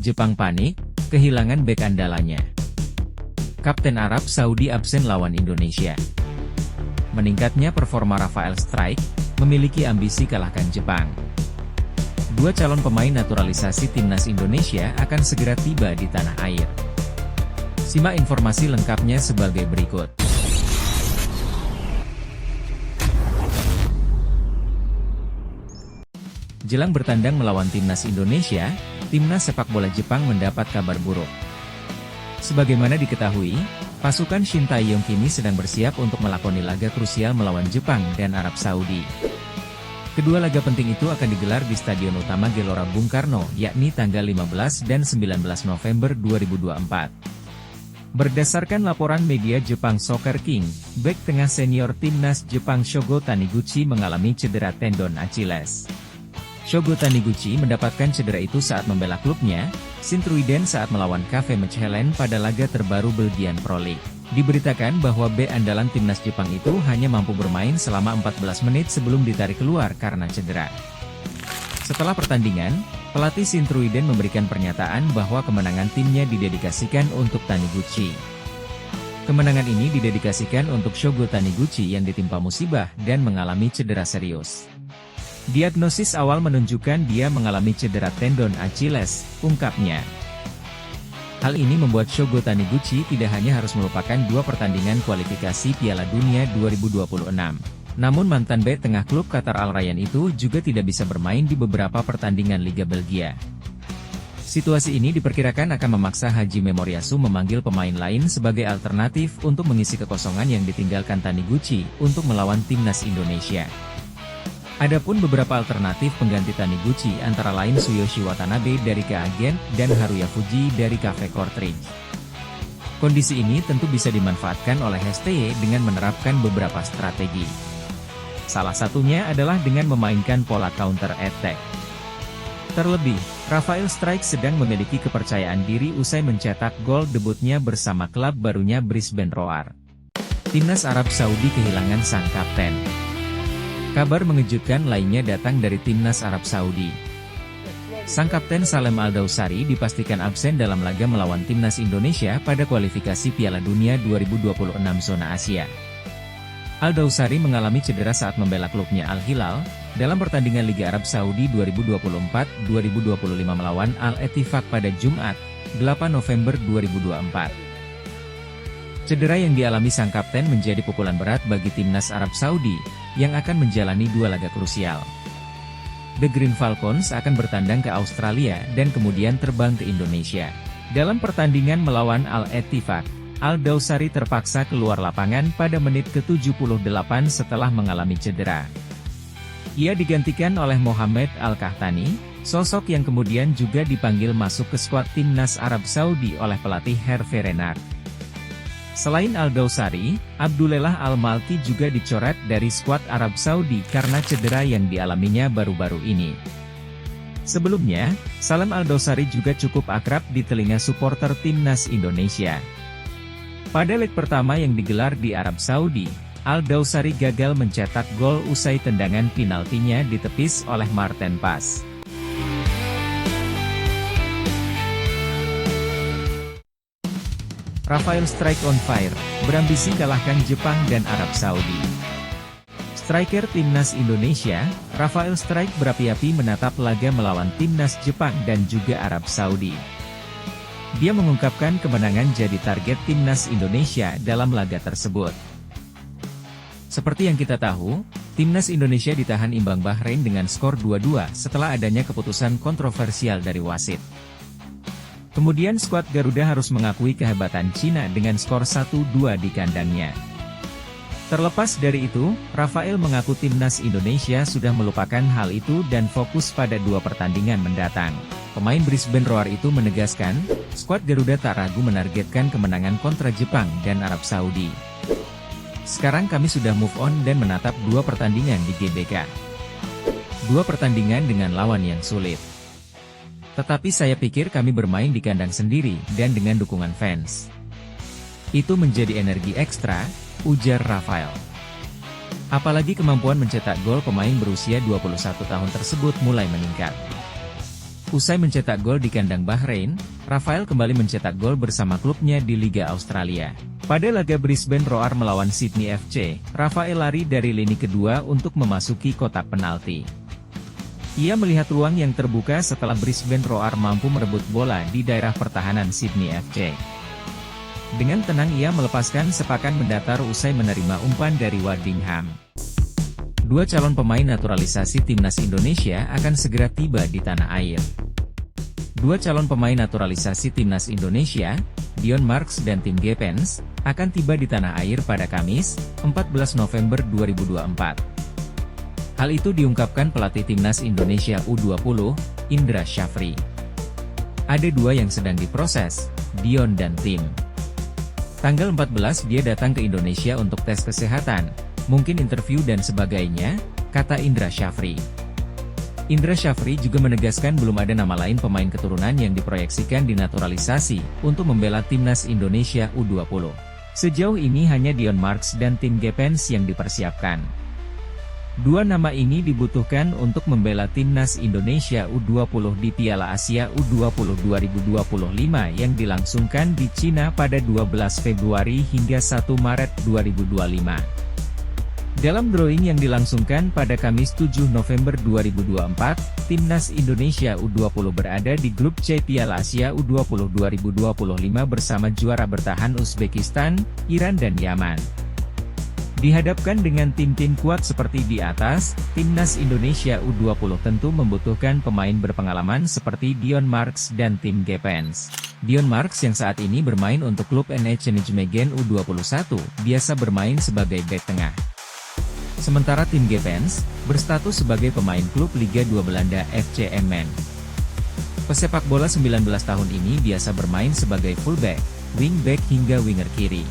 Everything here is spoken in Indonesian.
Jepang panik, kehilangan bek andalanya. Kapten Arab Saudi absen lawan Indonesia. Meningkatnya performa Rafael Strijk, memiliki ambisi kalahkan Jepang. Dua calon pemain naturalisasi timnas Indonesia akan segera tiba di tanah air. Simak informasi lengkapnya sebagai berikut. Jelang bertandang melawan timnas Indonesia, timnas sepak bola Jepang mendapat kabar buruk. Sebagaimana diketahui, pasukan Shin Tae-yong kini sedang bersiap untuk melakoni laga krusial melawan Jepang dan Arab Saudi. Kedua laga penting itu akan digelar di Stadion Utama Gelora Bung Karno, yakni tanggal 15 dan 19 November 2024. Berdasarkan laporan media Jepang Soccer King, bek tengah senior timnas Jepang Shogo Taniguchi mengalami cedera tendon Achilles. Shogo Taniguchi mendapatkan cedera itu saat membela klubnya, Sint-Truiden saat melawan KV Mechelen pada laga terbaru Belgian Pro League. Diberitakan bahwa bek andalan timnas Jepang itu hanya mampu bermain selama 14 menit sebelum ditarik keluar karena cedera. Setelah pertandingan, pelatih Sint-Truiden memberikan pernyataan bahwa kemenangan timnya didedikasikan untuk Taniguchi. Kemenangan ini didedikasikan untuk Shogo Taniguchi yang ditimpa musibah dan mengalami cedera serius. Diagnosis awal menunjukkan dia mengalami cedera tendon Achilles, ungkapnya. Hal ini membuat Shogo Taniguchi tidak hanya harus melupakan dua pertandingan kualifikasi Piala Dunia 2026. Namun mantan bek tengah klub Qatar Al Rayyan itu juga tidak bisa bermain di beberapa pertandingan Liga Belgia. Situasi ini diperkirakan akan memaksa Haji Memoriasu memanggil pemain lain sebagai alternatif untuk mengisi kekosongan yang ditinggalkan Taniguchi untuk melawan timnas Indonesia. Adapun beberapa alternatif pengganti Taniguchi antara lain Tsuyoshi Watanabe dari Keagen dan Haruya Fuji dari KV Kortrijk. Kondisi ini tentu bisa dimanfaatkan oleh HSTY dengan menerapkan beberapa strategi. Salah satunya adalah dengan memainkan pola counter attack. Terlebih, Rafael Strijk sedang memiliki kepercayaan diri usai mencetak gol debutnya bersama klub barunya Brisbane Roar. Timnas Arab Saudi kehilangan sang kapten. Kabar mengejutkan lainnya datang dari timnas Arab Saudi. Sang kapten Salem Al-Dawsari dipastikan absen dalam laga melawan timnas Indonesia pada kualifikasi Piala Dunia 2026 zona Asia. Al-Dawsari mengalami cedera saat membela klubnya Al-Hilal, dalam pertandingan Liga Arab Saudi 2024-2025 melawan Al-Ettifaq pada Jumat, 8 November 2024. Cedera yang dialami sang kapten menjadi pukulan berat bagi timnas Arab Saudi, yang akan menjalani dua laga krusial. The Green Falcons akan bertandang ke Australia dan kemudian terbang ke Indonesia. Dalam pertandingan melawan Al-Ettifaq, Al-Dawsari terpaksa keluar lapangan pada menit ke-78 setelah mengalami cedera. Ia digantikan oleh Mohamed Al-Kahtani, sosok yang kemudian juga dipanggil masuk ke skuad timnas Arab Saudi oleh pelatih Hervé Renard. Selain Al-Dawsari, Abdullah Al-Malki juga dicoret dari skuad Arab Saudi karena cedera yang dialaminya baru-baru ini. Sebelumnya, Salem Al-Dawsari juga cukup akrab di telinga supporter timnas Indonesia. Pada leg pertama yang digelar di Arab Saudi, Al-Dawsari gagal mencetak gol usai tendangan penaltinya ditepis oleh Marten Pas. Rafael Strijk on fire, berambisi kalahkan Jepang dan Arab Saudi. Striker timnas Indonesia, Rafael Strijk berapi-api menatap laga melawan timnas Jepang dan juga Arab Saudi. Dia mengungkapkan kemenangan jadi target timnas Indonesia dalam laga tersebut. Seperti yang kita tahu, timnas Indonesia ditahan imbang Bahrain dengan skor 2-2 setelah adanya keputusan kontroversial dari wasit. Kemudian skuad Garuda harus mengakui kehebatan Cina dengan skor 1-2 di kandangnya. Terlepas dari itu, Rafael mengaku timnas Indonesia sudah melupakan hal itu dan fokus pada dua pertandingan mendatang. Pemain Brisbane Roar itu menegaskan, skuad Garuda tak ragu menargetkan kemenangan kontra Jepang dan Arab Saudi. Sekarang kami sudah move on dan menatap dua pertandingan di GBK. Dua pertandingan dengan lawan yang sulit. Tetapi saya pikir kami bermain di kandang sendiri dan dengan dukungan fans. Itu menjadi energi ekstra, ujar Rafael. Apalagi kemampuan mencetak gol pemain berusia 21 tahun tersebut mulai meningkat. Usai mencetak gol di kandang Bahrain, Rafael kembali mencetak gol bersama klubnya di Liga Australia. Pada laga Brisbane Roar melawan Sydney FC, Rafael lari dari lini kedua untuk memasuki kotak penalti. Ia melihat ruang yang terbuka setelah Brisbane Roar mampu merebut bola di daerah pertahanan Sydney FC. Dengan tenang ia melepaskan sepakan mendatar usai menerima umpan dari Waddingham. Dua calon pemain naturalisasi timnas Indonesia akan segera tiba di tanah air. Dua calon pemain naturalisasi timnas Indonesia, Dion Marks dan Tim Gepens, akan tiba di tanah air pada Kamis, 14 November 2024. Hal itu diungkapkan pelatih timnas Indonesia U20, Indra Syafri. Ada dua yang sedang diproses, Dion dan Tim. Tanggal 14 dia datang ke Indonesia untuk tes kesehatan, mungkin interview dan sebagainya, kata Indra Syafri. Indra Syafri juga menegaskan belum ada nama lain pemain keturunan yang diproyeksikan dinaturalisasi untuk membela timnas Indonesia U20. Sejauh ini hanya Dion Marks dan Tim Gepens yang dipersiapkan. Dua nama ini dibutuhkan untuk membela timnas Indonesia U20 di Piala Asia U20 2025 yang dilangsungkan di Cina pada 12 Februari hingga 1 Maret 2025. Dalam drawing yang dilangsungkan pada Kamis 7 November 2024, Timnas Indonesia U20 berada di grup C Piala Asia U20 2025 bersama juara bertahan Uzbekistan, Iran dan Yaman. Dihadapkan dengan tim-tim kuat seperti di atas, Timnas Indonesia U20 tentu membutuhkan pemain berpengalaman seperti Dion Marks dan Tim Gepens. Dion Marks yang saat ini bermain untuk klub NEC Nijmegen U21, biasa bermain sebagai bek tengah. Sementara Tim Gepens, berstatus sebagai pemain klub Liga 2 Belanda FC Emmen. Pesepak bola 19 tahun ini biasa bermain sebagai fullback, wingback hingga winger kiri.